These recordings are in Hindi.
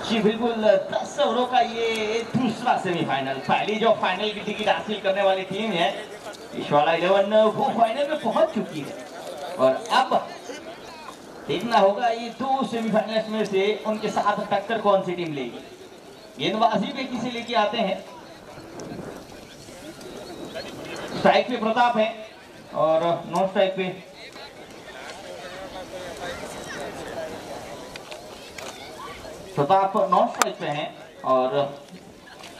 जी बिल्कुल, 10 ओवरों का ये दूसरा सेमीफाइनल। पहली जो फाइनल की टिकट हासिल करने वाली टीम है इशवाला 11, वो फाइनल में पहुंच चुकी है। और अब देखना होगा ये दो सेमीफाइनल्स में से उनके साथ टक्कर कौन सी टीम लेगी। गेंदबाजी पे किसे लेके आते हैं। स्ट्राइक पे प्रताप है और नॉन स्ट्राइक पे प्रताप नॉन स्ट्राइक पे हैं और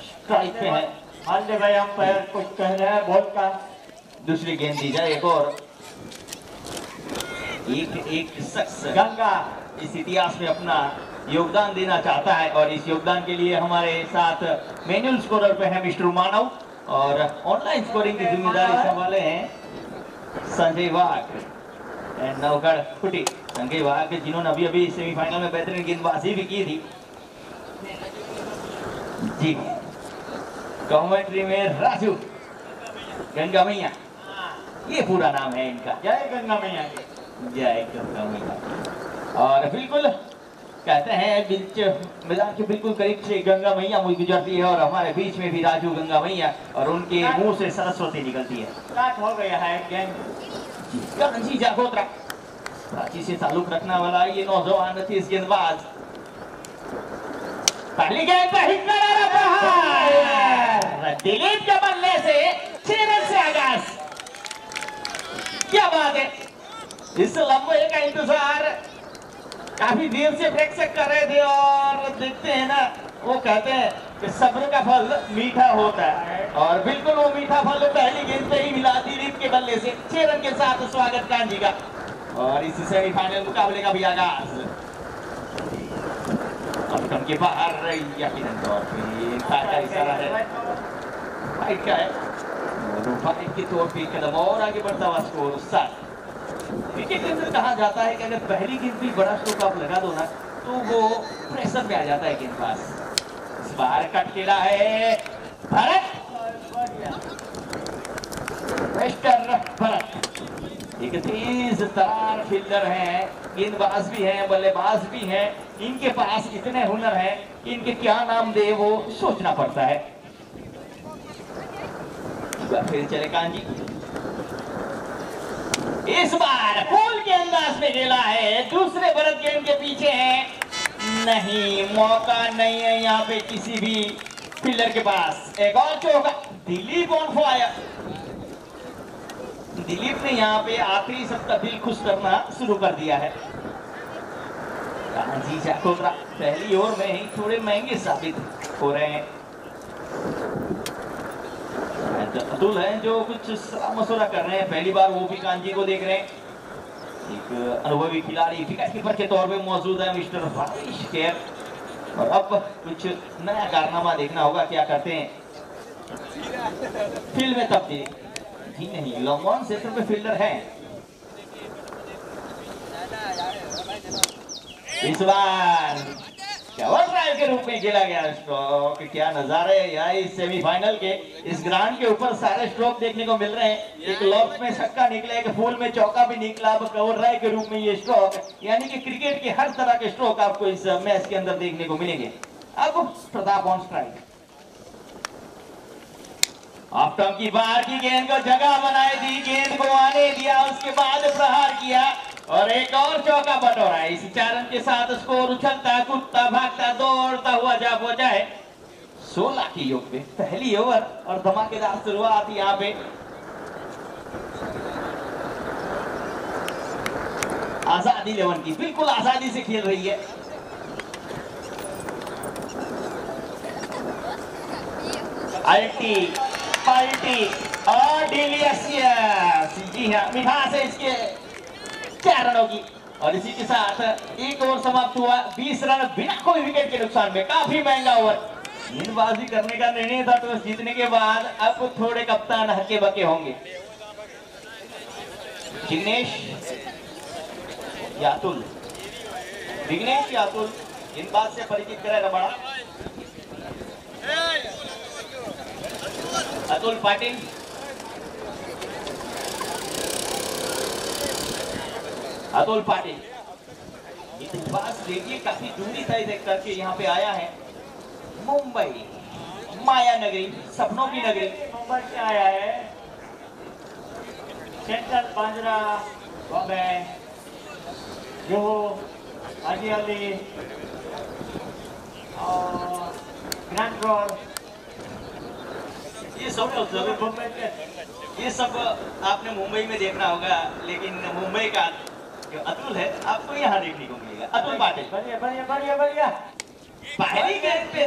स्ट्राइक पे है। मान ले भाई, अंपायर कुछ कह रहे हैं बॉल का। दूसरी गेंद दी जाए एक और। एक शख्स गंगा इस इतिहास में अपना योगदान देना चाहता है और इस योगदान के लिए हमारे साथ मैनुअल स्कोरर पे है मिस्टर मानव और ऑनलाइन स्कोरिंग की जिम्मेदारी संभाले हैं संजय वाघ एंड नवगढ़ फुटी। संजय वाघ जिन्होंने अभी अभी सेमीफाइनल में बेहतरीन गेंदबाजी भी की थी। जी कमेंट्री में राजू गंगा मैया, ये पूरा नाम है इनका। जय गंगा मैया, जय गंगा मैया। और बिल्कुल कहते हैं बीच मैदान के बिल्कुल करीब से गंगा मैया मुझ गुजरती है और हमारे बीच में भी राजू गंगा मैया और उनके मुंह से सरस्वती निकलती है। स्टार्ट हो गया है गेम। कांजी जागोत्रा रांची से ताल्लुक रखने वाला ये नौजवान तेज गेंदबाज। पहली गेंद पर हिट दिलीप के बल्ले से 6 रन से आगाज। क्या बात है, इस लंबे का इंतजार काफी देर से प्रेक्षक कर रहे थे और देखते हैं ना, वो कहते हैं कि सब्र का फल मीठा होता है और बिल्कुल वो मीठा फल पहली गेंद पे ही मिला दिलीप के बल्ले से। 6 रन के साथ स्वागत कांजी का और इस सेमीफाइनल मुकाबले का भी आगाज। अब के बाहर यकीनन तौर पे का इशारा है, फाइट का है, फाइट के तौर पे कदम और आगे बढ़ता हुआ स्कोर 7। क्रिकेट के अंदर कहा जाता है कि अगर पहली गेंद भी बड़ा स्ट्रोक आप लगा दो ना तो वो प्रेशर पे आ जाता है गेंदबाज। इस बार कट खेला है भरत, वेस्टर भरत एक तेज तरार फील्डर है, गेंदबाज भी है, बल्लेबाज भी है। इनके पास इतने हुनर है कि इनके क्या नाम दे वो सोचना पड़ता है। फिर चले कांजी, इस बार फूल के अंदाज में खेला है। दूसरे भरत गेंद के पीछे है, नहीं मौका नहीं है यहाँ पे किसी भी फील्डर के पास। एक और चौका, दिलीप ऑन फायर। दिलीप ने यहाँ पे आखिरी सबका दिल खुश करना शुरू कर दिया है। कांजी जागोत्रा पहली ओवर में ही थोड़े महंगे साबित हो रहे हैं। अतुल है जो कुछ सलाह मशवरा कर रहे हैं, पहली बार वो भी कांजी को देख रहे हैं। एक अनुभवी खिलाड़ी विकेट कीपर के तौर पे मौजूद है मिस्टर भावेश खेर और अब कुछ नया कारनामा देखना होगा क्या करते हैं। फील्ड में तब्दीली जी नहीं, लॉन्ग ऑन क्षेत्र पे फील्डर है। इस बार कवर ड्राइव के रूप में खेला गया स्ट्रोक। क्या नजारे यार इस सेमीफाइनल के, इस ग्राउंड के ऊपर सारे स्ट्रोक देखने को मिल रहे हैं। एक लॉफ्ट में छक्का निकला, एक फूल में चौका भी निकला, अब कवर ड्राइव के रूप में ये स्ट्रोक, यानी कि क्रिकेट के हर तरह के स्ट्रोक आपको इस मैच के अंदर देखने को मिलेंगे। अब Pratap on strike, of term की बाहर की गेंद को जगह बनाई दी, गेंद को आने दिया, उसके बाद प्रहार किया और एक और चौका बटोरा है। इस 4 रन के साथ स्कोर उछलता कूदता भागता दौड़ता हुआ जा पहुंचा है 16 की योग पे। पहली ओवर और धमाकेदार शुरुआत यहाँ पे। आजादी 11 की बिल्कुल आजादी से खेल रही है। अल्टी पल्टी और डिलीशियस, जी हाँ मिठास है इसके 4 रनों की और इसी के साथ एक ओवर समाप्त हुआ। 20 रन बिना कोई विकेट के नुकसान में, काफी महंगा ओवर। गेंदबाजी करने का निर्णय था तो जीतने के बाद अब थोड़े कप्तान हके बके होंगे। जिग्नेश यातुल, विघ्नेश यातुल गेंदबाज से परिचित कराएगा बड़ा। अतुल पाटिल, अतुल पाटिल गेंदबाज देखिए काफी दूरी तय करके यहाँ पे आया है। मुंबई माया नगरी, सपनों की नगरी। मुंबई से आया है। सेंट्रल बांद्रा, बॉम्बे, जुहू, हाजी अली और ग्रैंड रोड, ये सब जरूर मुंबई के। ये सब आपने मुंबई में देखना होगा, लेकिन मुंबई का जो अतुल है आपको यहाँ देखने को मिलेगा। अतुल पाटिल बढ़िया बढ़िया बढ़िया बढ़िया। पहली गेंद पे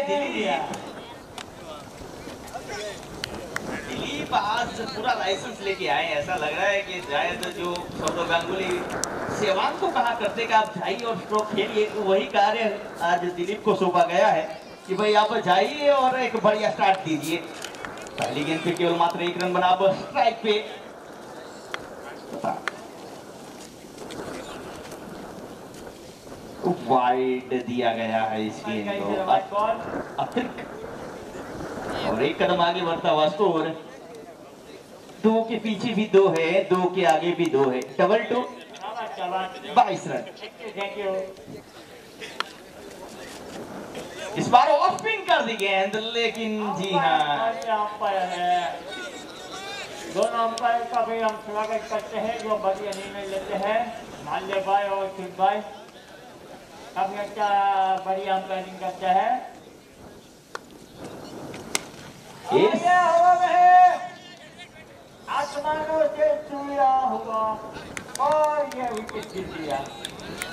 दिलीप आज पूरा लाइसेंस लेके आए। ऐसा लग रहा है कि शायद जो सौरव गांगुली सेवाग को कहा करते कि आप जाइए और स्ट्रोक खेलिए, तो वही कार्य आज दिलीप को सौंपा गया है कि भाई आप जाइए और एक बढ़िया स्टार्ट दीजिए। पहली गेंद पे केवल मात्र 1 रन बना। अब स्ट्राइक पे वाइड दिया गया है इस गेंद को। अतिरिक्त और 1 कदम आगे बढ़ता हुआ स्कोर। 2 के पीछे भी 2 है, 2 के आगे भी 2 है। Double 2 22 run. Thank you. इस बार ऑफ स्पिन कर दी गेंद, लेकिन जी हाँ अंपायर है। दोनों अंपायर का भी हम स्वागत करते हैं जो बढ़िया निर्णय लेते हैं, माल्य भाई और शिव भाई। काफी अच्छा बढ़िया अंपायरिंग करता है। हवा में आसमानों से छूया हुआ और ये विकेट जीत लिया।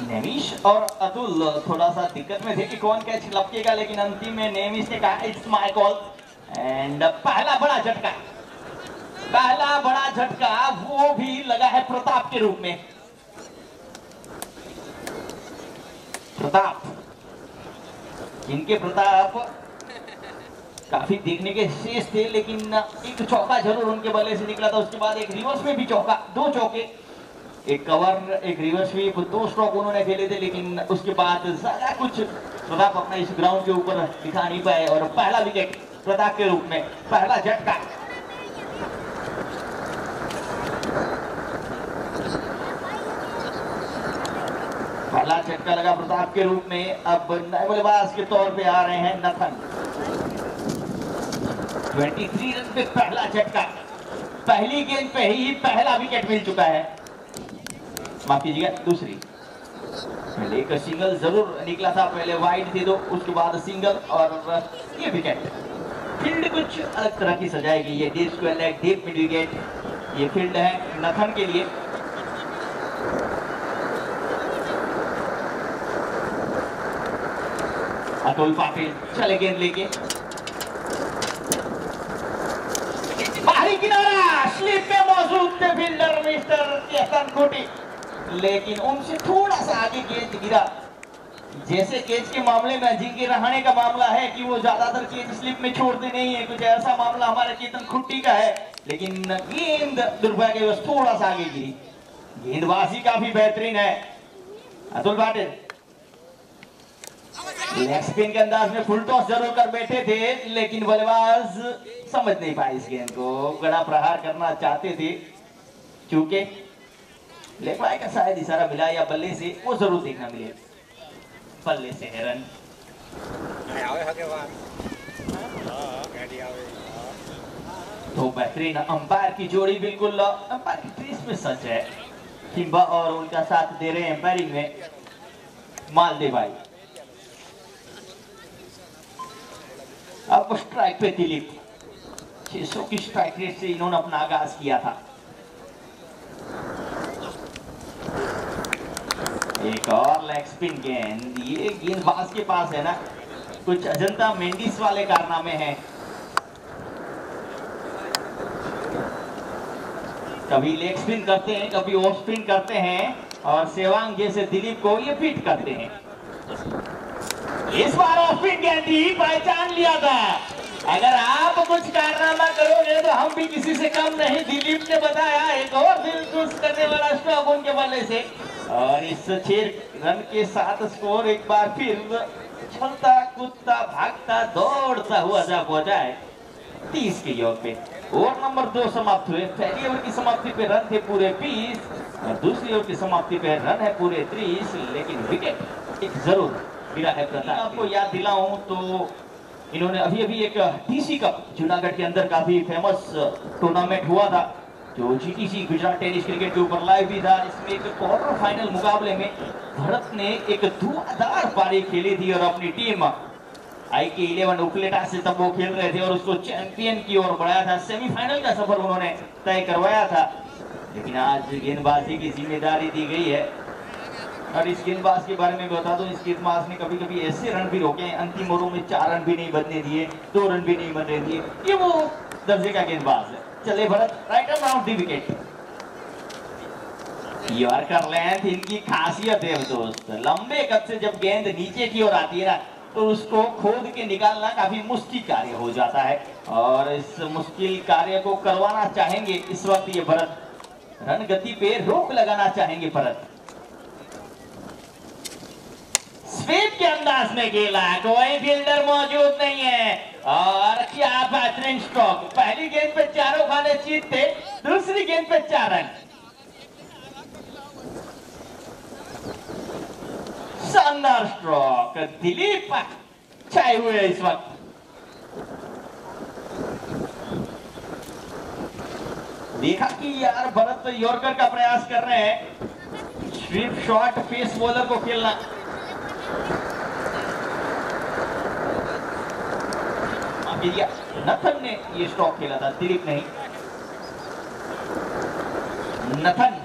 नेमिश और अतुल थोड़ा सा दिक्कत में थे कि कौन कैच लपकेगा, लेकिन अंतिम में नेमिश ने कहा इट्स माय कॉल। एंड पहला बड़ा झटका, पहला बड़ा झटका वो भी लगा है प्रताप के रूप में। प्रताप, इनके प्रताप काफी देखने के शेष थे, लेकिन एक चौका जरूर उनके बल्ले से निकला था। उसके बाद एक रिवर्स में भी चौका, 2 चौके, एक कवर, एक रिवर्स स्वीप, 2 स्ट्रोक उन्होंने खेले थे, लेकिन उसके बाद ज्यादा कुछ प्रताप अपना इस ग्राउंड के ऊपर दिखा नहीं पाए। और पहला विकेट प्रताप के रूप में, पहला झटका। पहला झटका लगा प्रताप के रूप में। अब नए बल्लेबाज के तौर पे आ रहे हैं नथन। 23 रन पे पहला झटका, पहली गेंद पे ही पहला विकेट मिल चुका है। माफ कीजिएगा, दूसरी। पहले एक सिंगल जरूर निकला था, पहले वाइड थी 2, उसके बाद सिंगल और ये विकेट। फील्ड कुछ अलग तरह की सजाएगी। ये deep square leg, deep mid wicket, ये फील्ड है नथन के लिए। अतुल पाटिल चले गेंद लेके, बाहरी किनारा, स्लिप में मौजूद थे फील्डर मिस्टर केतन कोटी, लेकिन उनसे थोड़ा सा आगे गेंद गिरा। जैसे कैच के मामले में अजिंक्य रहाणे का मामला है कि वो ज्यादातर कैच स्लिप में छोड़ते नहीं है, कुछ ऐसा मामला हमारे केतन खुट्टी का है, लेकिन गेंद दुर्भाग्यवश थोड़ा सा आगे गिरी। गेंदबाजी काफी बेहतरीन है अतुल पाटिल। लेग स्पिन के अंदाज में फुल टॉस जरूर कर बैठे थे, लेकिन बल्लेबाज समझ नहीं पाए इस गेंद को। बड़ा प्रहार करना चाहते थे, चूंकि लेग बाय का शायद इशारा मिला या बल्ले से, वो जरूर देखना मिले। बल्ले से है रन। तो बेहतरीन अंपायर की जोड़ी, बिल्कुल अंपायर की ट्रीस में सच है। किंबा और उनका साथ दे रहे हैं एम्पायरिंग में मालदेव भाई। अब स्ट्राइक पे दिलीप, 600 की स्ट्राइक रेट से इन्होंने अपना आगाज किया था। एक और लेग स्पिन गेंद। ये गेंदबाज के पास है ना कुछ अजंता मेंडिस वाले कारनामे हैं। कभी लेग स्पिन करते हैं, कभी ऑफ स्पिन करते हैं, और सेवांग जैसे दिलीप को ये फिट करते हैं। इस बार ऑफ स्पिन गेंद ही पहचान लिया था। अगर आप कुछ कारनामा करोगे तो हम भी किसी से कम नहीं। दिलीप ने बताया एक और दिल खुश करने वाला स्ट्रोक उनके बल्ले से, और इस 6 रन के साथ स्कोर एक बार फिर चलता कूदता भागता दौड़ता हुआ जा पहुंचा है 30 के योग पे। ओवर नंबर 2 समाप्त हुए। पहली ओवर की समाप्ति पे रन थे पूरे 20 और दूसरी ओवर की समाप्ति पे रन है पूरे 30, लेकिन विकेट एक जरूर गिरा है। प्रताप आपको याद दिलाऊं तो इन्होंने अभी एक टीसी कप जूनागढ़ के अंदर काफी फेमस टूर्नामेंट हुआ था जो जीटीसी गुजरात टेनिस क्रिकेट के ऊपर लाइव भी था। इसमें एक क्वार्टर फाइनल मुकाबले में भारत ने एक धुआंधार पारी खेली थी और अपनी टीम IK11 उपलेटा से तब वो खेल रहे थे और उसको चैंपियन की ओर बढ़ाया था। सेमीफाइनल का सफर उन्होंने तय करवाया था, लेकिन आज गेंदबाजी की जिम्मेदारी दी गई है। और इस गेंदबाज के बारे में बता दूं, इस गेंदबाज ने कभी-कभी ऐसे रन भी रोके, अंतिम ओवरों में 4 रन भी नहीं बनने दिए, 2 रन भी नहीं बनने दिए। ये वो दर्जे का गेंदबाज है। चले Bharat, right around the wicket. Yorker length इनकी खासियत है दोस्त। लंबे कद से जब गेंद नीचे की ओर आती है ना तो उसको खोद के निकालना काफी मुश्किल कार्य हो जाता है और इस मुश्किल कार्य को करवाना चाहेंगे इस वक्त ये भरत। रन गति पे रोक लगाना चाहेंगे भरत। स्वीप के अंदाज में खेला, कोई फील्डर मौजूद नहीं है और क्या बेहतरीन स्ट्रोक। पहली गेंद पे चारों खाने जीतते, दूसरी गेंद पे 4 रन। शानदार स्ट्रोक। दिलीप छाए हुए इस वक्त। देखा कि यार भरत यॉर्कर का प्रयास कर रहे हैं, स्वीप शॉट पेस बॉलर को खेलना। नथन ने ये स्ट्रोक खेला था, दिलीप नहीं। नथन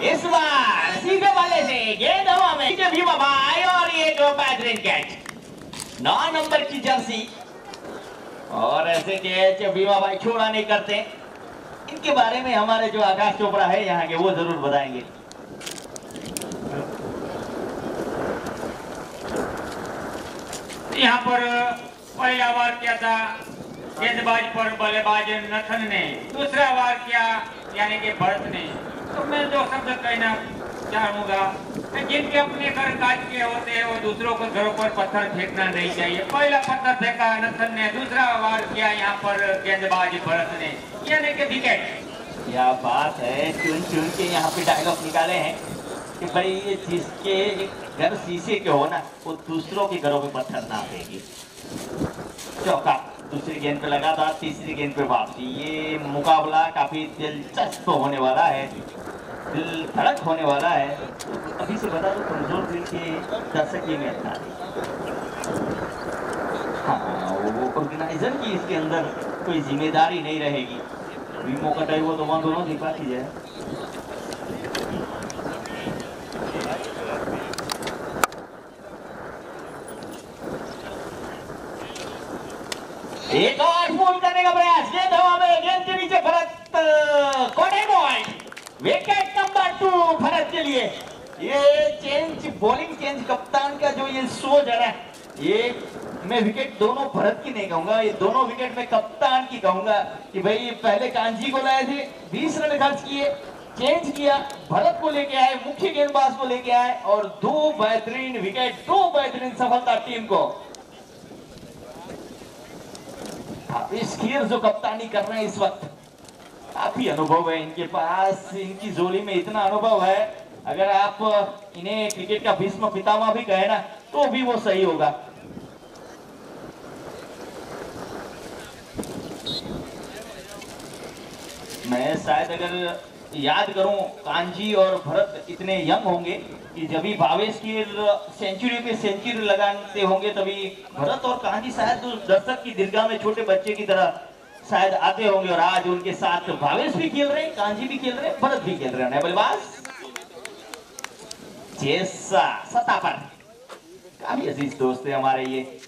इस बार सीधे वाले से गेंद हवा में भीमा भाई और ये जो बेहतरीन कैच। 9 नंबर की जर्सी और ऐसे कैच भीमा भाई छोड़ा नहीं करते। इनके बारे में हमारे जो आकाश चोपड़ा है यहाँ के वो जरूर बताएंगे। यहाँ पर पहला वार किया था गेंदबाज पर बल्लेबाज नथन ने, दूसरा वार किया यानी कि भरत ने। तो मैं दो शब्द कहना चाहूंगा कि जिनके अपने घर काज के होते हैं वो दूसरों के घरों पर पत्थर फेंकना नहीं चाहिए। पहला पत्थर फेंका नथन ने, दूसरा वार किया यहाँ पर गेंदबाज भरत ने, यानी कि विकेट। यह बात है, चुन चुन के यहाँ पे डायलॉग निकाले हैं कि भाई ये जिसके घर शीशे के हो ना वो दूसरों के घरों पे पत्थर ना फेंके। चौका दूसरी गेंद पे लगा था, तीसरी गेंद पे वापसी। ये मुकाबला काफी दिलचस्प होने वाला है, दिल धड़क होने वाला है। अभी से बता दो कमजोर दिल के दर्शक ये मैच ना हाँ, वो ऑर्गेनाइजर की इसके अंदर कोई जिम्मेदारी नहीं रहेगी। वीमो कटाई वो तो वहां दोनों दिखा की जाए। एक और फूल करने का प्रयास, गेंद हवा में, गेंद के नीचे भरत कोने पॉइंट। विकेट नंबर 2 भारत के लिए। ये चेंज, बॉलिंग चेंज कप्तान का जो ये सोच है ना, ये मैं विकेट दोनों भरत की नहीं कहूंगा, ये दोनों विकेट में कप्तान की कहूंगा कि भाई पहले कांजी को लाए थे, 20 रन खर्च किए, चेंज किया, भरत को लेके आए, मुख्य गेंदबाज को लेके आए और 2 बेहतरीन विकेट, 2 बेहतरीन सफलता टीम को। इस खेल जो कप्तानी कर रहे हैं इस वक्त, काफी अनुभव है इनके पास, इनकी जोड़ी में इतना अनुभव है, अगर आप इन्हें क्रिकेट का भीष्म पितामह भी कहे ना तो भी वो सही होगा। मैं शायद अगर याद करूं, कांजी और भरत इतने यंग होंगे कि जब भी भावेश की सेंचुरी पे सेंचुरी लगाते होंगे तभी भरत और कांजी शायद दर्शक की दीर्घा में छोटे बच्चे की तरह शायद आते होंगे। और आज उनके साथ भावेश भी खेल रहे हैं, कांजी भी खेल रहे हैं, भरत भी खेल रहे हैं। बल्लेबाज जैसा सतह पर काफी अजीज दोस्त है हमारे ये।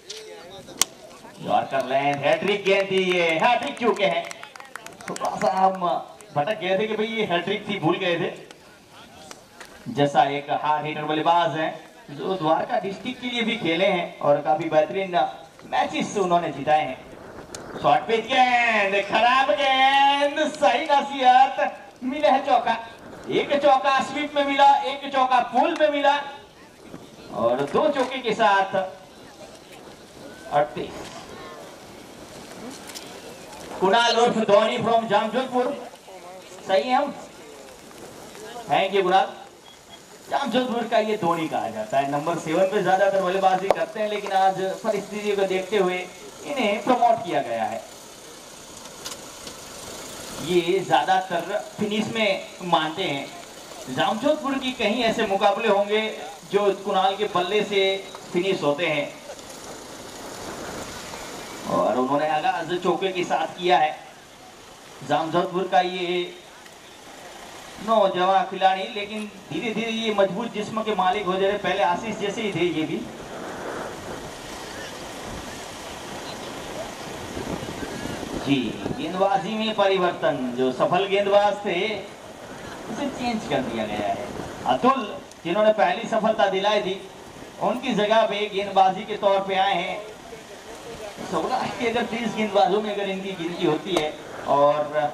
यॉर्कर लेंथ, हैट्रिक गेंद थी, ये हैट्रिक चूके हैं। थोड़ा सा हम भटक गए थे कि भाई ये हैट्रिक थी, भूल गए थे। जैसा एक हार्ड हिटर बल्लेबाज हैं जो द्वारका डिस्ट्रिक्ट के लिए भी खेले हैं और काफी बेहतरीन मैचेस उन्होंने जिताए हैं। शॉर्ट पिच गेंद, खराब गेंद, सही नसीहत, मिले है चौका। एक चौका स्वीप में मिला, एक चौका पुल में मिला और 2 चौके के साथ 38। कुणाल उर्फ धोनी फ्रॉम जामजोधपुर, सही है हम? Thank you Kunal. जामजोधपुर का ये धोनी कहा जाता है। नंबर 7 पे ज्यादातर बल्लेबाजी करते हैं, लेकिन आज परिस्थितियों को देखते हुए इन्हें प्रमोट किया गया है। ये ज्यादातर फिनिश में मानते हैं। जामजोधपुर की कहीं ऐसे मुकाबले होंगे जो कुणाल के बल्ले से फिनिश होते हैं, और उन्होंने आगाज चौके के साथ किया है। जामजोधपुर का ये नौजवान खिलाड़ी, लेकिन धीरे धीरे ये मजबूत जिस्म के मालिक हो जा रहे। पहले आशीष जैसे ही थे ये भी। जी, गेंदबाजी में परिवर्तन। जो सफल गेंदबाज थे उसे चेंज कर दिया गया है। अतुल, जिन्होंने पहली सफलता दिलाई थी, उनकी जगह पे गेंदबाजी के तौर पे आए हैं। सौराष्ट्र के अगर 30 गेंदबाजों में अगर इनकी गिनती होती है, और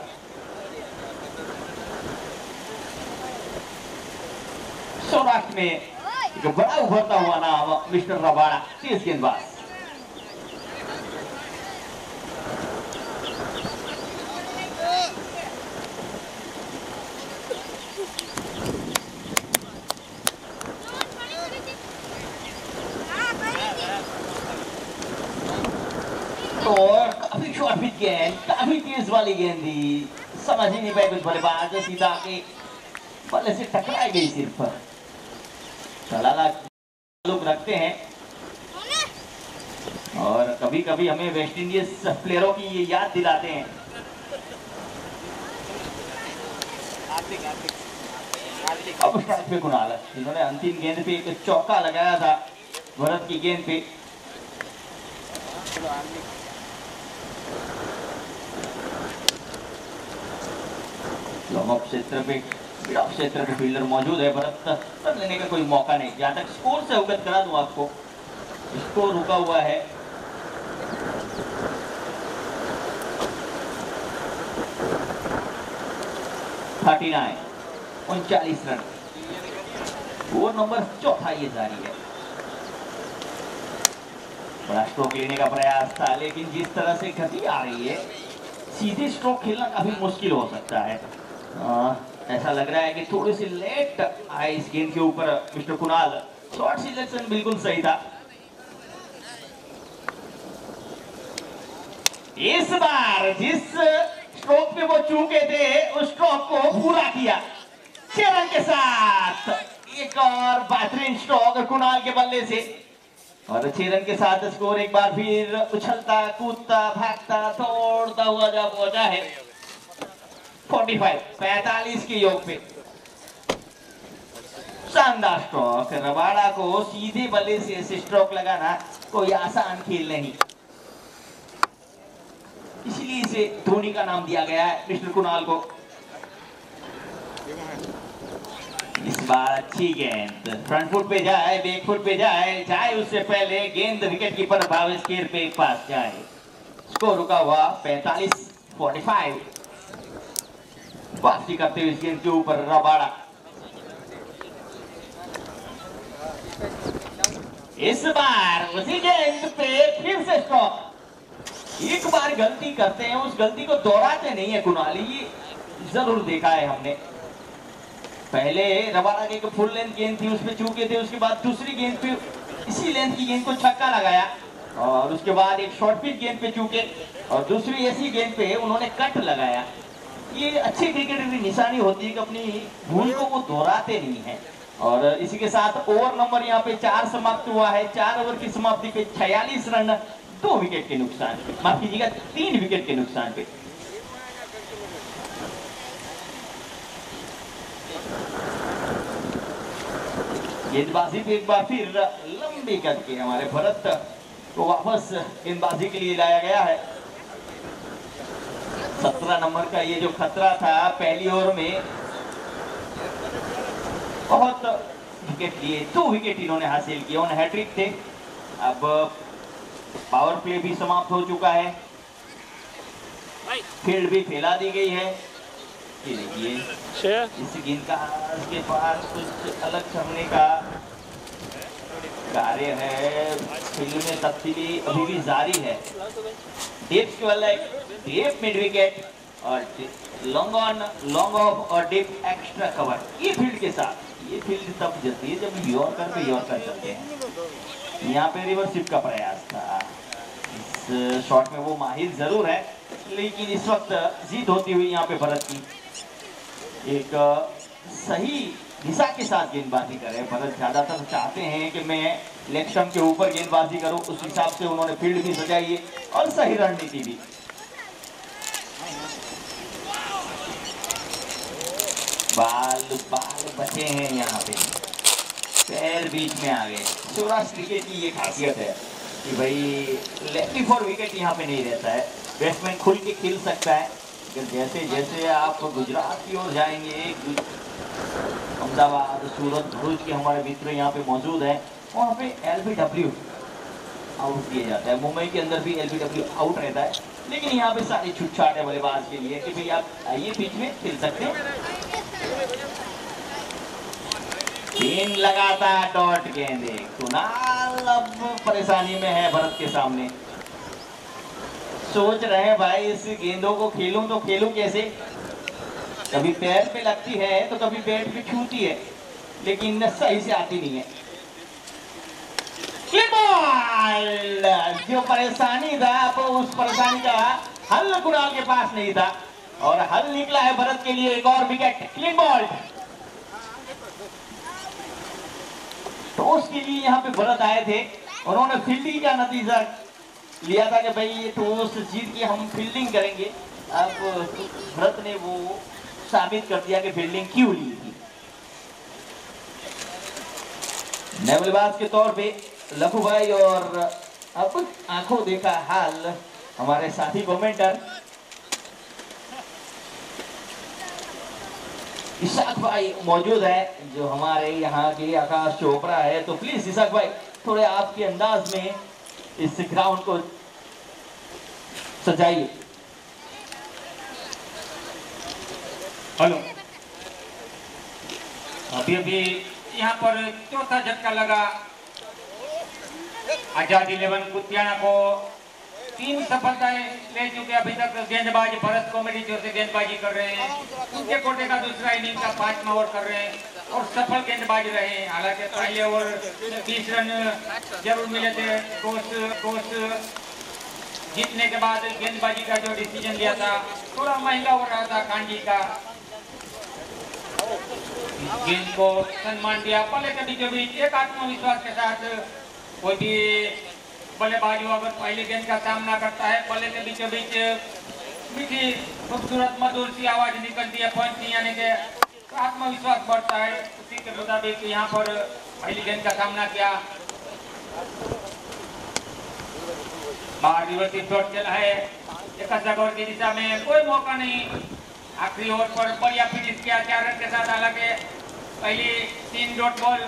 सौराष्ट्र में एक बड़ा उभरता हुआ नाम मिस्टर रबाड़ा, 30 गेंदबाज। और काफी शॉर्ट पिच गेंद, काफी तेज वाली गेंद दी, समझ ही नहीं पाए कुछ बल्लेबाज, सीधा के बल्ले से टकराई गई सिर्फ। सलाला लोग रखते हैं, और कभी कभी हमें वेस्ट इंडीज प्लेयरों की ये याद दिलाते हैं। अब स्ट्राइक पे कुणाल, इन्होंने अंतिम गेंद पे एक चौका लगाया था भरत की गेंद पे। लॉन्ग ऑफ क्षेत्र पे, मिड ऑफ क्षेत्र पे फील्डर मौजूद है। भरत रन लेने का कोई मौका नहीं। जहां तक स्कोर से अवगत करा दूं आपको, स्कोर रुका हुआ है 39 रन। ओवर नंबर 4 ये जारी है। बड़ा स्ट्रोक लेने का प्रयास था, लेकिन जिस तरह से गति आ रही है, सीधे स्ट्रोक खेलना काफी मुश्किल हो सकता है। ऐसा लग रहा है कि थोड़ी सी लेट आए इस गेंद के ऊपर मिस्टर कुणाल। शॉट सिलेक्शन बिल्कुल सही था। इस बार जिस स्ट्रोक पे वो चूके थे, उस स्ट्रोक को पूरा किया 6 रन के साथ। एक और बेहतरीन स्ट्रोक कुणाल के बल्ले से, और 6 रन के साथ स्कोर एक बार फिर उछलता कूदता भागता दौड़ता हुआ जा पहुंचा है 45 के योग पे। शानदार स्ट्रोक। रबाड़ा को सीधे बल्ले से ऐसे स्ट्रोक लगाना कोई आसान खेल नहीं, इसलिए इसे धोनी का नाम दिया गया है मिस्टर कुणाल को। इस बार अच्छी गेंद फ्रंट फुट पे जाए, बैक फुट पे जाए उससे पहले गेंद विकेट कीपर भावेश केर पे पास जाए। स्कोर रुका हुआ 45। वापसी करते हुए इस गेंद के ऊपर रबाड़ा। इस बार उसी गेंद पे फिर से स्ट्रोक। एक बार गलती करते हैं, उस गलती को दोहराते नहीं है कुणाल, ये जरूर देखा है हमने। पहले रबाड़ा की एक फुल लेंथ गेंद थी, उसमें चूके थे। उसके बाद दूसरी गेंद पे इसी लेंथ की गेंद को छक्का लगाया, और उसके बाद एक शॉर्ट पिच गेंद पे चूके, और दूसरी ऐसी गेंद पे उन्होंने कट लगाया। ये अच्छे क्रिकेटर की निशानी होती है कि अपनी भूल को वो दोहराते नहीं है। और इसी के साथ ओवर नंबर यहाँ पे 4 समाप्त हुआ है। 4 ओवर की समाप्ति पे 46 रन 2 विकेट के नुकसान पे, माफ कीजिएगा 3 विकेट के नुकसान पे। गेंदबाजी पे एक बार फिर लंबी करके हमारे भरत को वापस गेंदबाजी के लिए लाया गया है। 17 नंबर का ये जो खतरा था पहली ओवर में, बहुत विकेट लिए, 2 विकेट इन्होंने हासिल किए, उन्हें हैट्रिक थे। अब पावर प्ले भी समाप्त हो चुका है, फील्ड भी फैला दी गई है। ये देखिए इस गेंद का के पास कुछ अलग छमने का कार्य है, फील्ड में तब्दीली अभी भी जारी है। डीप वाला डीप मिड विकेट और लॉन्ग ऑन लॉन्ग ऑफ और डीप एक्स्ट्रा कवर। ये फील्ड के साथ ये फील्ड तब जलती है जब यॉर्कर पे यॉर्कर चलते हैं। यहाँ पे रिवर्सिव का प्रयास था। इस शॉट में वो माहिर जरूर है, लेकिन इस वक्त जीत होती हुई यहाँ पे भरत की एक सही दिशा के साथ गेंदबाजी करे। भरत ज्यादातर चाहते हैं कि मैं लेग स्टंप के ऊपर गेंदबाजी करूं, उस हिसाब से उन्होंने फील्ड भी सजाई है और सही रणनीति भी। बाल बचे हैं यहाँ पे, पैर बीच में आ गए। सौराष्ट्र क्रिकेट की ये खासियत है कि भाई लेफ्टी फॉर विकेट यहाँ पे नहीं रहता है, बैट्समैन खुल के खेल सकता है। जैसे जैसे आप गुजरात की ओर जाएंगे, अहमदाबाद, सूरत, भरूच के हमारे मित्र यहाँ पे मौजूद हैं, वहाँ पे LBW आउट किया जाता है। मुंबई के अंदर भी LBW आउट रहता है, लेकिन यहाँ पे सारी छूट-छाट है बल्लेबाज के लिए कि भाई आप आइए बीच में खेल सकते हैं। 3 लगातार डॉट गेंदे। कुणाल अब परेशानी में है भरत के सामने, सोच रहे हैं भाई इस गेंदों को खेलूं तो खेलूं कैसे। कभी पैर पे लगती है तो कभी बैट पे छूती है, लेकिन सही से आती नहीं है। जो परेशानी था अब उस परेशानी का हल कुणाल के पास नहीं था, और हल निकला है भरत के लिए। एक और विकेट, क्लीन बॉल। तो उसके लिए यहाँ पे भरत आए थे, उन्होंने फील्डिंग का नतीजा लिया था कि भाई ये टॉस जीत के हम फील्डिंग करेंगे। अब भरत ने वो साबित कर दिया कि फील्डिंग क्यों ली थी। नए बल्लेबाज के तौर पे लखू भाई, और अब आंखों देखा हाल हमारे साथी कमेंटर इशाक भाई मौजूद है, जो हमारे यहाँ के आकाश चोपड़ा है। तो प्लीज इशाक भाई थोड़े आपके अंदाज में इस ग्राउंड को सजाइए। हेलो, अभी यहाँ पर चौथा झटका लगा। आजाद 11 कुतियाना को 3 सफलताएं ले चुके। अभी तक गेंदबाज भरत कॉमेडी जो से गेंदबाजी कर रहे हैं, उनके कोटे का दूसरा इनिंग का 5वां ओवर कर रहे हैं और सफल गेंदबाज रहे हैं। हालांकि पहले ओवर 30 रन जरूर मिले थे। टॉस जीतने के बाद गेंदबाजी का जो डिसीजन लिया था थोड़ा महंगा हो रहा था कांडी का। गेंद को सम्मान दिया। पहले के बीचों बीच एक आत्मविश्वास के साथ कोई भी बल्लेबाज अगर पहली गेंद का सामना करता है, बल्ले के बीचों बीच मीठी खूबसूरत मधुर सी आवाज निकलती है पंच यानी के आत्मविश्वास बढ़ता है। उसी के मुताबिक यहाँ पर पहली गेंद का सामना किया। बाहर रिवर्सिव शॉट चला है 61 ओवर की दिशा में, कोई मौका नहीं। आखिरी ओवर पर बढ़िया फिनिश किया 4 रन के साथ। हालांकि पहली 3 डॉट बॉल,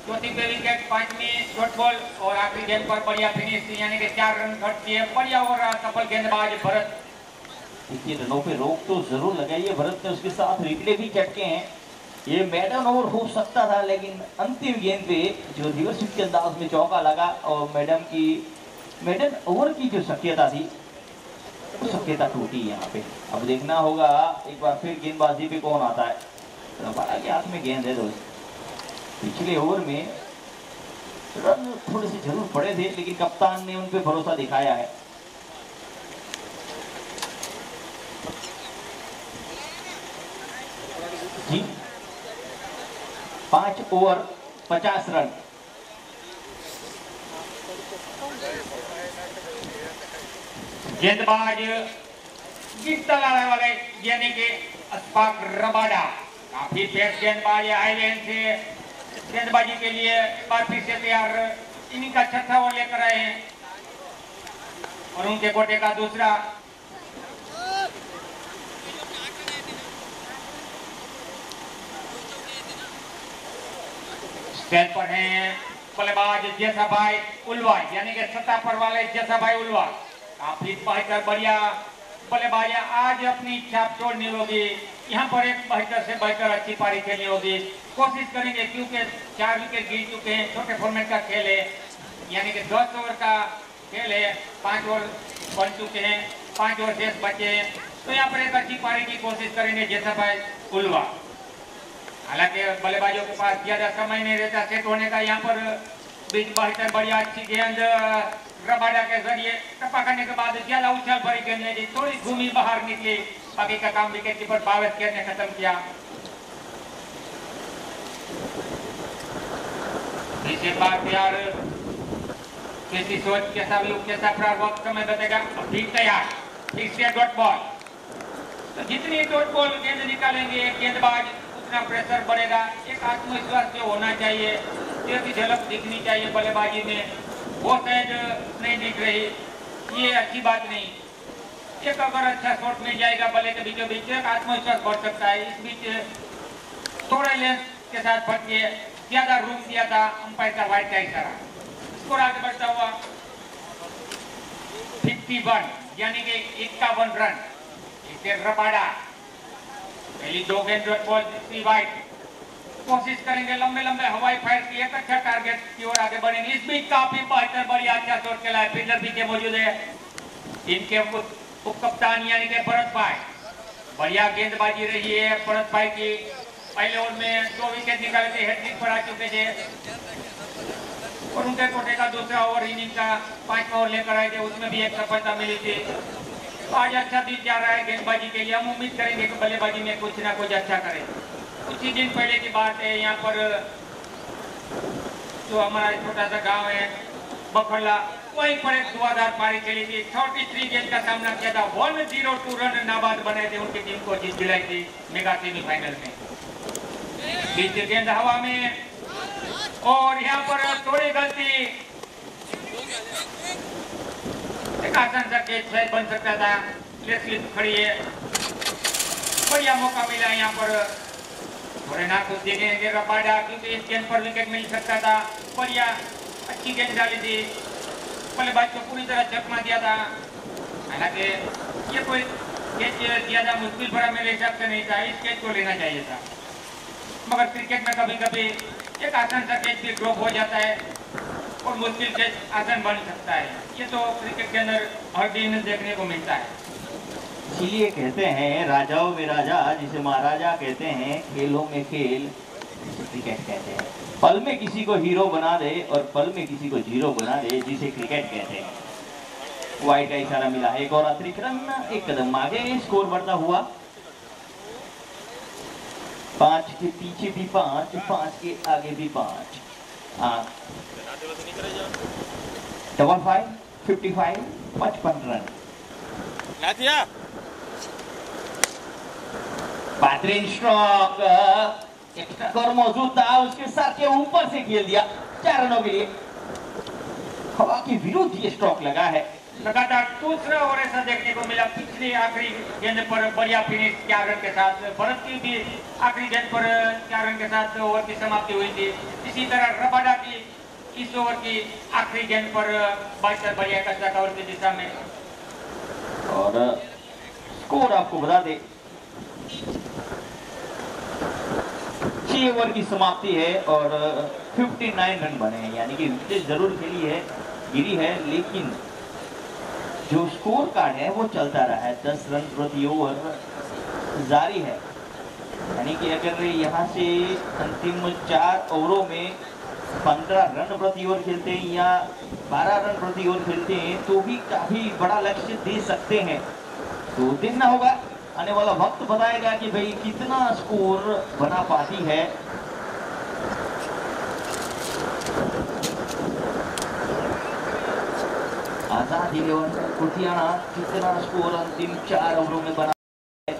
चौथी पे विकेट, 5वीं डॉट बॉल और आखिरी गेंद पर बढ़िया फिनिश यानी कि 4 रन खर्च किए। बढ़िया ओवर रहा सफल गेंदबाज भरत। देखिए रनों पे रोक तो जरूर लगाई है भरत ने, उसके साथ विकेट भी चटके हैं। ये मैडन ओवर हो सकता था, लेकिन अंतिम गेंद पे जो रिवर्सिव के अंदाज में चौका लगा और मैडन ओवर की जो शक्यता थी वो शक्यता टूटी यहाँ पे। अब देखना होगा एक बार फिर गेंदबाजी पे कौन आता है। रबाड़ा के हाथ में गेंद है दोस्त। पिछले ओवर में रन थोड़े से जरूर पड़े थे, लेकिन कप्तान ने उन पे भरोसा दिखाया है। जी 5 ओवर 50 रन। गेंदबाज गिरता लड़ाई वाले यानी कि अशफाक रबाड़ा काफी तेज गेंदबाज आईलैंड से गेंदबाजी के लिए बार फिर से तैयार। इनिंग का 6वां ओवर लेकर आए हैं और उनके कोटे का दूसरा। स्टैंड पर हैं बल्लेबाज जैसाभाई उल्वा यानी कि सत्ता पर वाले जैसाभाई उल्वा। काफी बढ़िया बल्लेबाज आज अपनी छाप छोड़नी होगी। यहाँ पर एक बेहतर से बेहतर अच्छी पारी खेलनी होगी, कोशिश करेंगे क्योंकि 4 विकेट गिर चुके हैं, छोटे फॉर्मेट का खेल है, यानी कि 10 ओवर का खेल है, 5 ओवर बन चुके हैं, 5 ओवर शेष बचे हैं, तो यहाँ पर एक अच्छी पारी की कोशिश करेंगे जैसा भाई उल्वा। हालांकि बल्लेबाजों के पास ज्यादा समय नहीं रहता सेट होने का, यहाँ पर बीच बेहतर बढ़िया अच्छी गेंद रबाडा के जरिए टप्पा करने के बाद ज्यादा उछाल भरी गेंद नहीं दी, थोड़ी घूमी बाहर निकली, बाकी का काम विकेट कीपर बावेस खेल ने खत्म किया। इसे बात यार किसी सोच कैसा भी कैसा वक्त समय बतेगा। अभी तैयार फिर से डॉट बॉल, तो जितनी डॉट बॉल गेंद निकालेंगे गेंदबाज उतना प्रेशर बढ़ेगा, एक आत्मविश्वास जो होना चाहिए, जैसी झलक दिखनी चाहिए बल्लेबाजी में, वो शायद नहीं दिख रही, ये अच्छी बात नहीं। एक अगर अच्छा शॉट मिल जाएगा बल्ले के बीचों बीच एक आत्मविश्वास बढ़ सकता है। इस बीच थोड़े लेंथ के साथ फट के ज्यादा रूम दिया था अंपायर का वाइड का इशारा, स्कोर आगे बढ़ता हुआ 51 यानी कि 51 रन। इसे रबाडा पहली 2 गेंद बॉल दूसरी वाइड, कोशिश करेंगे लंबे लंबे हवाई फायर की एक अच्छा टारगेट की ओर आगे बढ़ेंगे। इस बीच काफी बेहतर बढ़िया अच्छा शॉट खेला है, फील्डर पीछे मौजूद है, इनके उप कप्तान यानी कि भरत भाई, बढ़िया गेंदबाजी रही है भरत भाई की। पहले ओवर में 2 विकेट निकाले थे, हैट्रिक पर आ चुके थे, और उनके कोटे का दूसरा ओवर इनिंग का 5वां ओवर लेकर आए थे, उसमें भी एक सफलता मिली थी। तो आज अच्छा दिन जा रहा है गेंदबाजी के लिए, हम उम्मीद करेंगे कि बल्लेबाजी में कुछ ना कुछ अच्छा करें। कुछ ही दिन पहले की बात है, यहाँ पर जो हमारा छोटा सा गांव है बखरला, वहीं पर एक धुआंधार पारी खेली थी, 33 गेंद का सामना किया था, 102 रन नाबाद बने थे, उनकी टीम को जीत दिलाई थी मेगा सेमीफाइनल में। बीच गेंद हवा में, और यहाँ पर थोड़ी गलती, एक आसान सा कैच बन सकता था, लेग स्लिप खड़ी है, बढ़िया मौका मिला यहाँ पर, थोड़े नाखुश देखेंगे रबाडा क्योंकि इस गेंद पर विकेट मिल सकता था, बढ़िया अच्छी गेंद डाली थी, बल्लेबाज को पूरी तरह चकमा दिया था। हालांकि ये कोई कैच ज्यादा मुश्किल भरा मेरे हिसाब से नहीं था, इस कैच को लेना चाहिए था, मगर क्रिकेट में कभी कभी एक आसान सा कैच भी ड्रॉप हो जाता है और मुश्किल कैच आसान बन सकता है, ये तो क्रिकेट के अंदर हर दिन देखने को मिलता है। इसीलिए कहते हैं राजाओं में राजा जिसे महाराजा कहते हैं, खेलों में खेल जिसे क्रिकेट कहते हैं, पल में किसी को हीरो बना दे और पल में किसी को जीरो बना दे जिसे क्रिकेट कहते हैं। वाइड का इशारा मिला, एक और अतिरिक्त रन, एक कदम आगे, स्कोर बढ़ता हुआ 5 के पीछे भी 5, 5 के आगे भी 5, 55 55 रन। बेहतरीन स्ट्रोक, एक्स्ट्रा स्कोर मौजूद था, उसके सर के ऊपर से खेल दिया 4 रनों के लिए, हवा के विरुद्ध ये स्ट्रोक लगा है। लगातार दूसरा ओवर ऐसा देखने को मिला, पिछली आखिरी गेंद पर बढ़िया फिनिश 4 रन के साथ, भरत की भी आखिरी गेंद पर 4 रन के साथ ओवर की समाप्ति हुई थी। इसी तरह रबाडा की इस ओवर की आखिरी गेंद पर बाइकर बढ़िया कच्चा कवर की दिशा में। और स्कोर आपको बता दे, 6 ओवर की समाप्ति है और 59 रन बने हैं, यानी कि विकेट जरूर खेली है, गिरी है, लेकिन जो स्कोर कार्ड है वो चलता रहा है, 10 रन प्रति ओवर जारी है। यानी कि अगर यहाँ से अंतिम 4 ओवरों में 15 रन प्रति ओवर खेलते हैं या 12 रन प्रति ओवर खेलते हैं तो भी काफी बड़ा लक्ष्य दे सकते हैं। तो देखना होगा, आने वाला वक्त बताएगा कि भाई कितना स्कोर बना पाती है। आजाद 11 कुर्तियाना कितना स्कोर अंतिम 4 ओवरों में बना है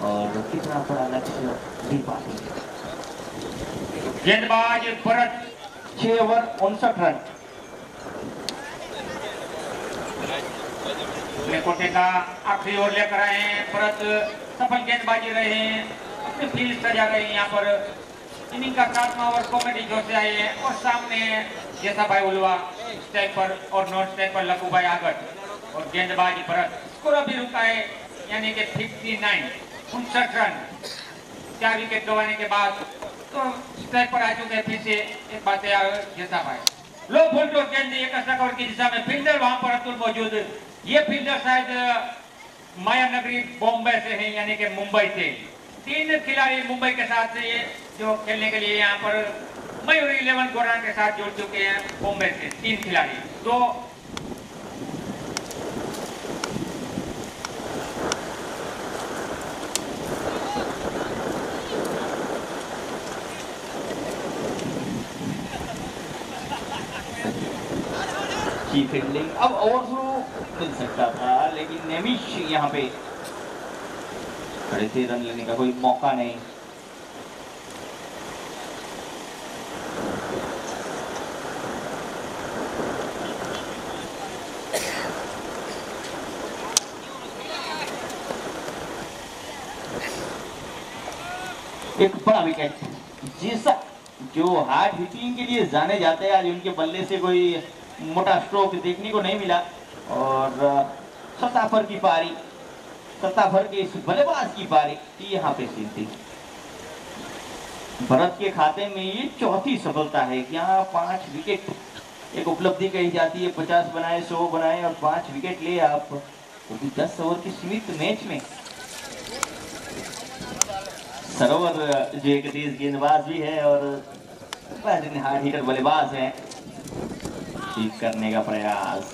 और कितना बड़ा लक्ष्य दे पाती है। गेंदबाज भरत 6 ओवर 59 रन। कोटे का आखिरी ओवर लेकर आए हैं, भरत सफल गेंदबाजी रहे हैं, अपनी फील्ड सजा रहे हैं। यहाँ पर इनिंग का 7वां ओवर कॉमेडी जोर से आए हैं और सामने जैसा भाई उलवा स्ट्राइक पर और नॉन स्ट्राइक पर लकू भाई आगट और गेंदबाजी भरत। स्कोर अभी रुका है यानी कि 59। 59 रन 4 विकेट गंवाने के बाद तो स्ट्राइक पर आ चुके हैं फिर से एक बात जैसा भाई लो फुल टॉस गेंद एक कवर की दिशा में फील्डर वहां पर अतुल मौजूद। ये फील्डर शायद माया नगरी बॉम्बे से है यानी कि मुंबई से। 3 खिलाड़ी मुंबई के साथ ये जो खेलने के लिए यहाँ पर मयूरी 11 गोरान के साथ जुड़ चुके हैं बॉम्बे से 3 खिलाड़ी। तो फील्डिंग अब ओवरथ्रो मिल सकता था लेकिन नेमिश यहाँ पे खड़े थे, रन लेने का कोई मौका नहीं। एक बड़ा विकेट जैसा जो हार्ड हिटिंग के लिए जाने जाते हैं, आज उनके बल्ले से कोई मोटा स्ट्रोक देखने को नहीं मिला। और सत्ताफर की पारी, सत्ताफर के इस बल्लेबाज की पारी यहाँ पे सीधी भरत के खाते में ये चौथी सफलता है। यहाँ 5 विकेट एक उपलब्धि कही जाती है, 50 बनाए 100 बनाए और 5 विकेट ले आप, तो 10 ओवर की सीमित मैच में। सरोवर जो एक तेज गेंदबाज भी है और हार्ड हिटर बल्लेबाज है, ठीक करने का प्रयास।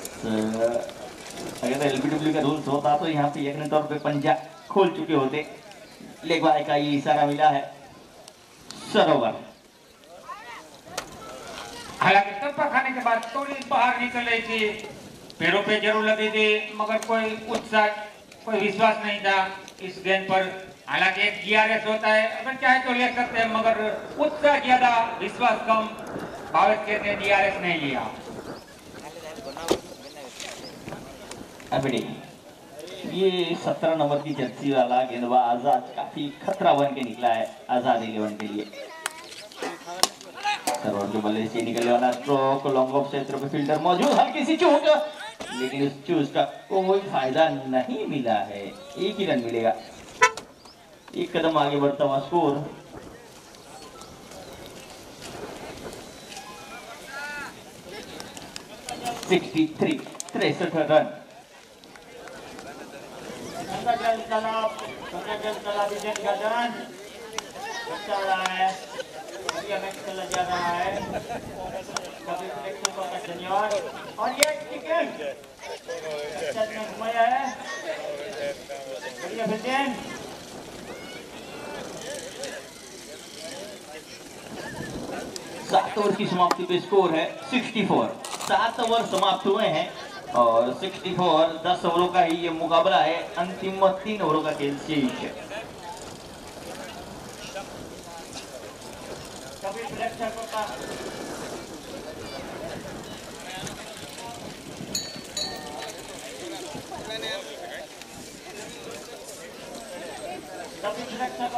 अगर एलबीडब्ल्यू का रूल्स होता तो यहाँ पे यकीन तौर पे पंजा खोल चुके होते। लेग बाय का ये इशारा मिला है सरोवर। हालांकि टप्पा खाने के बाद थोड़ी बाहर निकल रही थी, पैरों पे जरूर लगी थी मगर कोई उत्साह कोई विश्वास नहीं था इस गेंद पर। हालांकि एक DRS होता है, अगर चाहे तो ले सकते हैं मगर उत्साह ज्यादा विश्वास कम, भावेश ने DRS नहीं लिया। अभी ये 17 नंबर की जर्सी वाला गेंदबाज आज काफी खतरा बन के निकला है आजाद 11 के लिए। सरोवर के बल्ले से निकलने वाला स्ट्रोक लॉन्ग ऑफ क्षेत्र पे फील्डर मौजूद, हल्की सी चूक, लेकिन उस चूक का कोई फायदा नहीं मिला है। 1 ही रन मिलेगा। 1 कदम आगे बढ़ता हुआ स्कोर। $63 रन। चला जा रहा है और ये टिकट घुमाया है, बढ़िया फिल्डिंग। 7 ओवर की समाप्ति पे स्कोर है 64। 7 ओवर समाप्त हुए हैं और 64 10 ओवरों का ही ये मुकाबला है। अंतिम 3 ओवरों का खेल शेष है। कभी प्रेक्षकों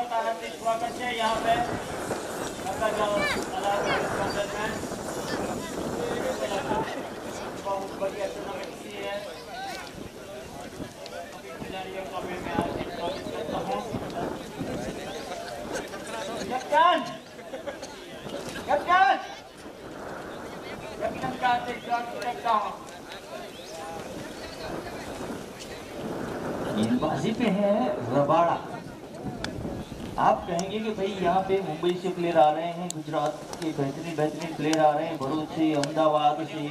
का हार्दिक स्वागत है यहाँ पे। बहुत बढ़िया टूर्नामेंट की है, खिलाड़ियों का भी मैं हार्दिक स्वागत करता हूँ। कैप्टन कैप्टन कैप्टन का हार्दिक स्वागत करता हूँ। गेंदबाजी पे है रबाड़ा। आप कहेंगे कि भाई यहाँ पे मुंबई से प्लेयर आ रहे हैं, गुजरात के बेहतरीन प्लेयर आ रहे हैं, भरूच से, अहमदाबाद से,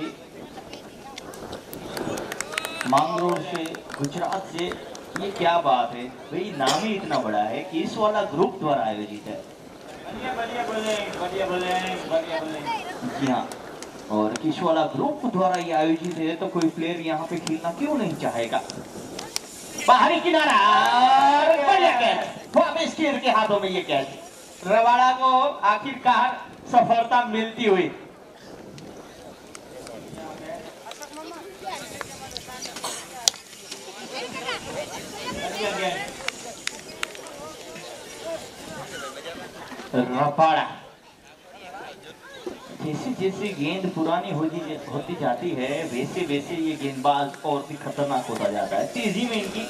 मांगरोल से, गुजरात से, ये क्या बात है भाई। नाम ही इतना बड़ा है कि इस वाला ग्रुप द्वारा आयोजित है। जी हाँ, और किस वाला ग्रुप द्वारा ये आयोजित है तो कोई प्लेयर यहाँ पे खेलना क्यों नहीं चाहेगा। बाहरी किनारा, बढ़िया कैच, वापिस कीर के हाथों में ये कैच। रबाड़ा को आखिरकार सफलता मिलती हुई। रबाड़ा जैसे जैसे गेंद पुरानी होती जाती है वैसे वैसे ये गेंदबाज और भी खतरनाक होता जाता है। तेजी में इनकी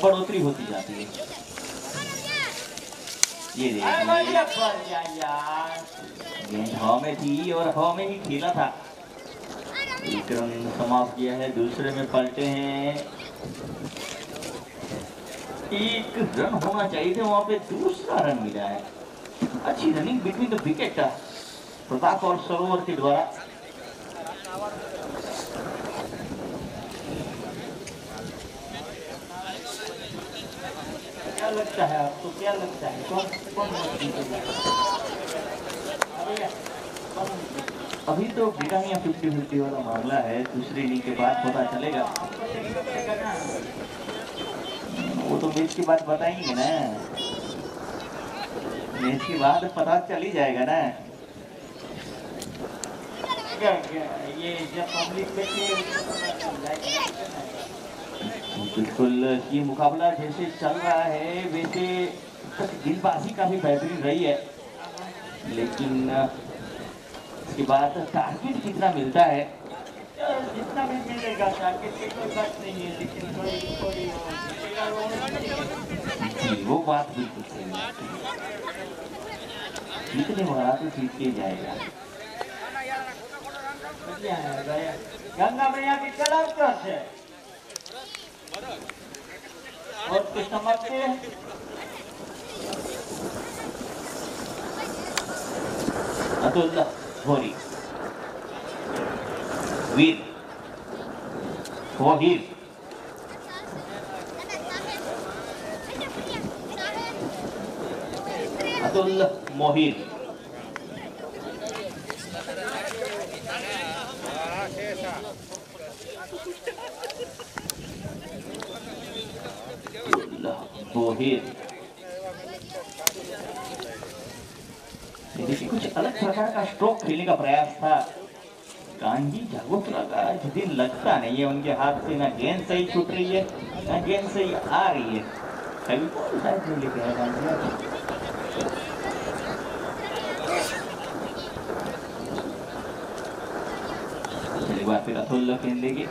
बढ़ोतरी होती जाती है। ये अरे बढ़िया देखिए पड़ गया यार। गेंद हवा में थी और हवा में ही खेला था। एक रन समाप्त किया है, दूसरे में पलटे हैं। एक रन होना चाहिए था, वहां पे दूसरा रन मिला है। अच्छी running between the wicket Pratap और सरोवर के द्वारा। क्या लगता है आपको, क्या लगता है कौन कौन जीतेगा? अभी तो ब्रिटानिया 50-50 वाला मामला है, दूसरी इनिंग के बाद पता चलेगा। वो तो मैच के बाद बताएंगे ना, मैच के बाद पता चल ही जाएगा ना। ये जब पब्लिक बिल्कुल, ये मुकाबला जैसे चल रहा है वैसे गेंदबाजी काफी बेहतरीन रही है, लेकिन इसके बाद टारगेट कितना मिलता है, जितना भी मिलेगा टारगेट की कोई बात नहीं है, लेकिन कोई वो बात बिल्कुल सही है। जीतने वाला तो जीत के जाएगा। गंगा मैया की कलर से और कुछ समझते हैं। अतुल भोरी, वीर वहीर, अतुल मोहिर, बोहिर। देखिए कुछ अलग प्रकार का स्ट्रोक खेलने का प्रयास था। कांजी जागोत्रा का जितनी लगता नहीं है उनके हाथ से, ना गेंद सही छूट रही है ना गेंद सही आ रही है। कभी कौन सा लेके आया कांजी? चलिए बार फिर अतुल खेलेंगे।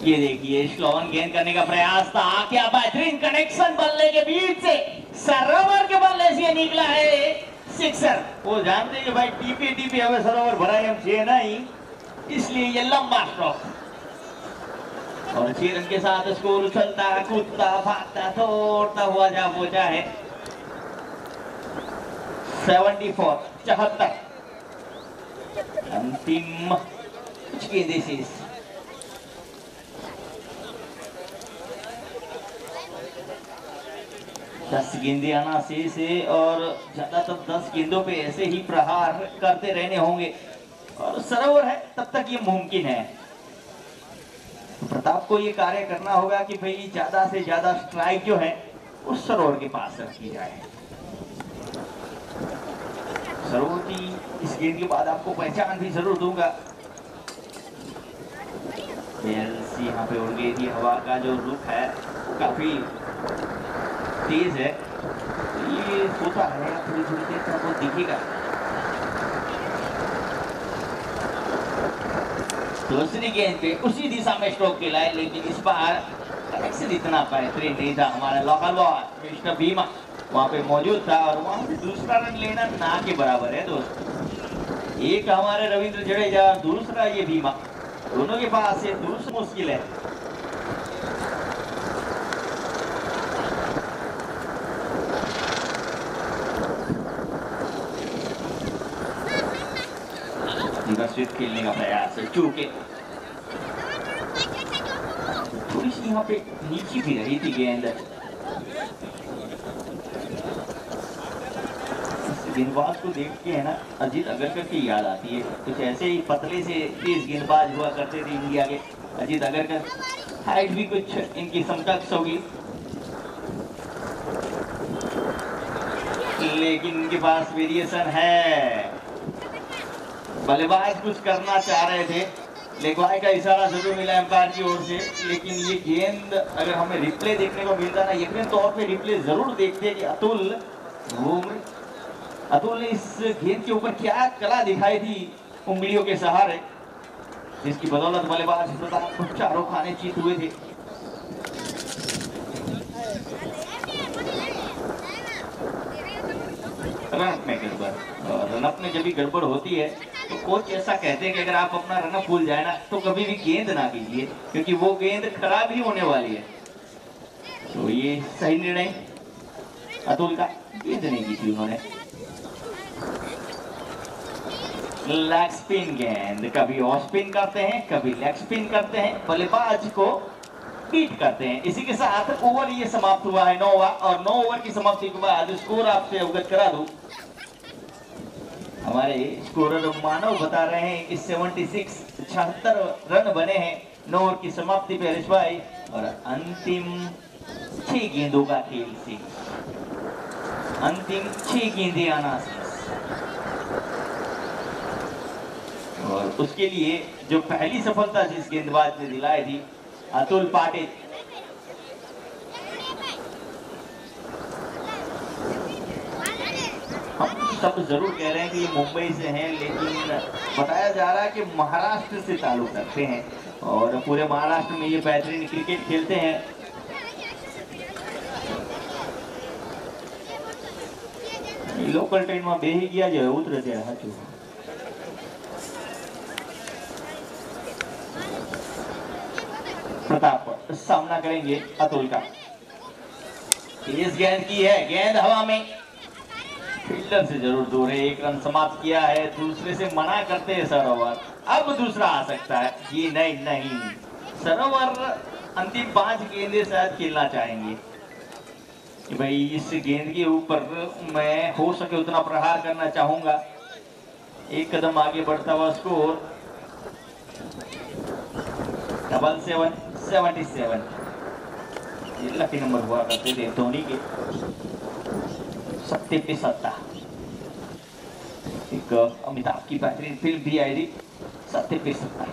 ये देखिए स्लोवन गेंद करने का प्रयास था, क्या बेहतरीन कनेक्शन बल्ले के बीच से सरोवर के बल्ले से निकला है सिक्सर। वो जानते हैं कि भाई टीपी हमें सरोवर भरा हम 6 नहीं, इसलिए ये लंबा स्ट्रोक और 6 रन के साथ स्कोर उछलता कूदता भागता तोड़ता हुआ जा पहुंचा है 74 अंतिम कुछ गेंदें शेष। 10 गेंदे आना शेष है और ज्यादातर 10 गेंदों पे ऐसे ही प्रहार करते रहने होंगे और सरोवर है तब तक ये मुमकिन है। तो प्रताप को ये कार्य करना होगा कि भाई ज्यादा से ज्यादा स्ट्राइक जो है उस सरोवर के पास रखी जाए। सरोवर की इस गेंद के बाद आपको पहचान भी जरूर दूंगा। यहाँ पे उड़ गई थी, हवा का जो रुख है वो काफी तेज है, ये होता है थोड़ी थोड़ी देर तक वो दिखेगा। दूसरी गेंद पे उसी दिशा में स्ट्रोक खेला है, लेकिन इस बार कनेक्शन इतना बेहतरीन नहीं था। हमारा लोकल बॉय मिस्टर भीमा वहां पे मौजूद था और वहां पे दूसरा रन लेना ना के बराबर है दोस्त। एक हमारे रविंद्र जडेजा, दूसरा ये भीमा, दोनों के पास ये दूसरा मुश्किल है। खेलने का प्रयास है, चूके थोड़ी सी यहाँ पे नीचे भी रही थी गेंद। गेंदबाज को देख के है ना अजीत अगरकर की याद आती है। कुछ ऐसे ही पतले से तेज गेंदबाज हुआ करते थे इंडिया के अजीत अगरकर, हाइट भी कुछ इनकी समकक्ष होगी, लेकिन इनके पास वेरिएशन है। बल्लेबाज कुछ करना चाह रहे थे, लेगवाई का इशारा जरूर मिला एम्पायर की ओर से, लेकिन ये गेंद अगर हमें रिप्ले देखने को मिलता ना, यकीन तौर पे रिप्ले जरूर देखते कि अतुल ने इस गेंद के ऊपर क्या कला दिखाई थी उंगलियों के सहारे, जिसकी बदौलत बल्लेबाज प्रताप चारों खाने जीत हुए थे। रनअप में गड़बड़, और रनअप में जब भी गड़बड़ होती है तो कोच ऐसा कहते हैं कि अगर आप अपना रनअप भूल जाए ना तो कभी भी गेंद ना कीजिए, क्योंकि वो गेंद खराब ही होने वाली है। तो ये सही निर्णय अतुल का, गेंद नहीं की थी उन्होंने। लेग स्पिन गेंद, कभी ऑफ स्पिन करते हैं कभी लेग स्पिन करते हैं, बल्लेबाज को बीट करते हैं। इसी के साथ ओवर ये समाप्त हुआ है 9 ओवर, और 9 ओवर की समाप्ति के बाद स्कोर आपसे अवगत करा दूं। हमारे स्कोरर मानव बता रहे हैं कि 76 रन बने हैं 9 ओवर की समाप्ति पे हरीश भाई, और अंतिम 6 गेंदों का खेल से अंतिम 6 गेंदें आना से, और उसके लिए जो पहली सफलता जिस गेंदबाज ने दिलाई थी अतुल पाटिल। हम सब जरूर कह रहे हैं कि ये मुंबई से हैं, लेकिन बताया जा रहा है कि महाराष्ट्र से ताल्लुक रखते हैं और पूरे महाराष्ट्र में ये बेहतरीन क्रिकेट खेलते हैं। लोकल ट्रेन में बेही गया जो उतर दिया हाचू। प्रताप सामना करेंगे अतुल का, इस गेंद की है, गेंद हवा में, फील्डर से जरूर दूर है। 1 रन समाप्त किया है, दूसरे से मना करते हैं सरोवर। अब दूसरा आ सकता है, ये नहीं सरोवर अंतिम 5 गेंदें शायद खेलना चाहेंगे कि भाई इस गेंद के ऊपर मैं हो सके उतना प्रहार करना चाहूंगा। 1 कदम आगे बढ़ता हुआ स्कोर 77। ये लकी नंबर हुआ करते थे धोनी के, 70 पे 70। एक अमिताभ की बेहतरीन फिल्म भी आई थी 70 पे 70।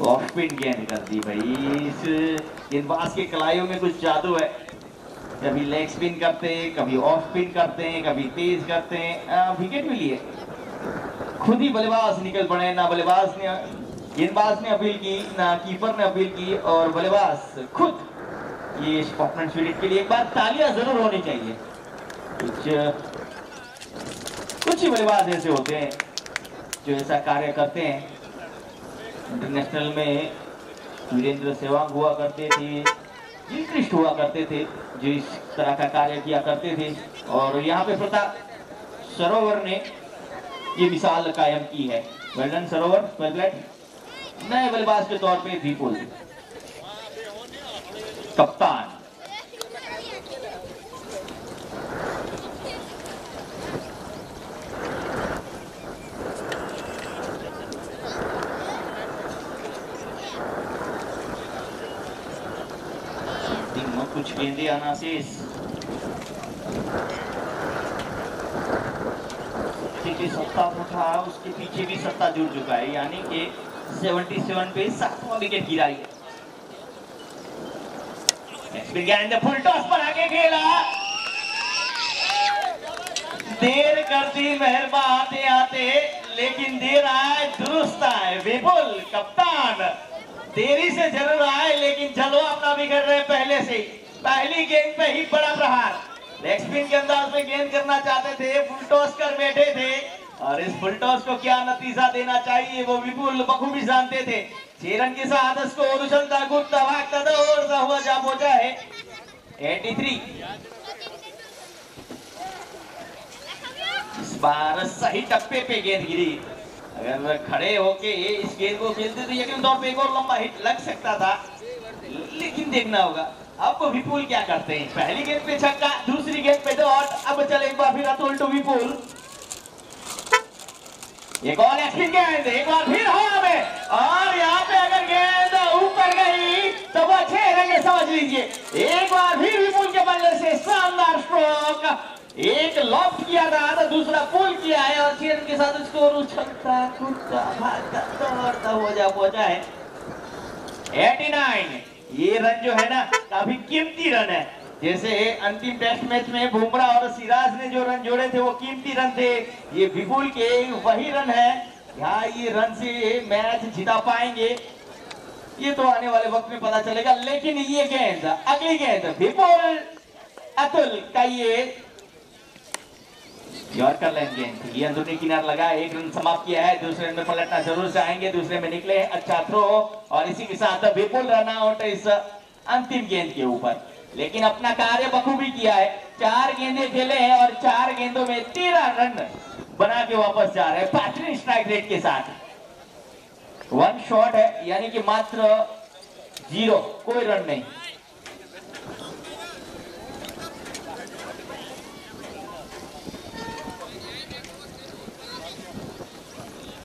ऑफ स्पिन गेंद कर दी भाई। इस गेंदबाज के कलाइयों में कुछ जादू है, कभी लेग स्पिन करते हैं कभी ऑफ स्पिन करते हैं कभी तेज करते हैं। विकेट मिली है, खुद ही बल्लेबाज निकल पड़े, ना बल्लेबाज ने गेंदबाज ने अपील की ना कीपर ने अपील की, और बल्लेबाज खुद। ये स्कॉटलैंड के लिए एक बार तालियां जरूर होनी चाहिए। कुछ ही बल्लेबाज ऐसे होते हैं जो ऐसा कार्य करते हैं। इंटरनेशनल में वीरेंद्र सहवाग हुआ करते थे, जिलक्रिस्ट हुआ करते थे जो इस तरह का कार्य किया करते थे, और यहाँ पे प्रताप सरोवर ने ये मिसाल कायम की है। वेल सरोवर, वेल प्लेड। नए बल्लेबाज के तौर पे विपुल कप्तान। कुछ गेंदे आना शेष, सत्ता उठा, उसके पीछे भी सत्ता जुड़ चुका है, यानी कि 77 पे 7वां विकेट गिरा है। गेंद फुल टॉस पर आगे खेला, देर कर दी मेहरबा आते आते, लेकिन देर आए दुरुस्त आए। विपुल कप्तान देरी से जरूर आए, लेकिन चलो अपना बिगड़ रहे पहले से ही। पहली गेंद पे ही बड़ा प्रहार, लेग स्पिन के अंदाज में गेंद करना चाहते थे, फुल टॉस कर बैठे थे, और इस फुल टॉस को क्या नतीजा देना चाहिए वो विपुल बखूबी जानते थे। 6 रन के साथ स्कोर उछलता कूदता भागता दौड़ता हुआ जा पहुंचा है 83। इस बार सही टप्पे पे गेंद गिरी, अगर खड़े होके इस गेंद को खेलते तो यकीन तौर पे एक और लंबा हिट लग सकता था, लेकिन देखना होगा अब विपुल क्या करते हैं। पहली गेंद पे छक्का, दूसरी गेंद पे डॉट, अब चले एक बार फिर अतुल टू विपुल। एक और एक्सपिन गेंद, एक बार फिर हवा में, और यहाँ पे अगर गेंद ऊपर गई तो वो 6 रन समझ लीजिए। एक बार फिर विपुल के बल्ले से शानदार स्ट्रोक, एक लॉफ्ट किया था तो दूसरा पुल किया है, और 6 रन के साथ स्कोर उछलता कूदता भागता दौड़ता हो जा पहुंचा है 89। ये रन जो है ना काफी कीमती रन है, जैसे अंतिम टेस्ट मैच में बुमराह और सिराज ने जो रन जोड़े थे वो कीमती रन थे, ये विपुल के वही रन है। यहाँ ये रन से मैच जिता पाएंगे ये तो आने वाले वक्त में पता चलेगा, लेकिन ये गेंद, अगली गेंद विपुल अतुल का ये यॉर्कर लाइन गेंद थी, ये अंदरूनी किनार लगा, एक रन समाप्त किया है। दूसरे रन में पलटना जरूर से आएंगे, दूसरे में निकले अच्छा थ्रो और इसी के साथ विपुल रन आउट इस अंतिम गेंद के ऊपर। लेकिन अपना कार्य बखूबी किया है, 4 गेंदें खेले हैं और 4 गेंदों में 13 रन बना के वापस जा रहे हैं बेहतरीन स्ट्राइक रेट के साथ। 1 शॉट है यानी कि मात्र 0, कोई रन नहीं।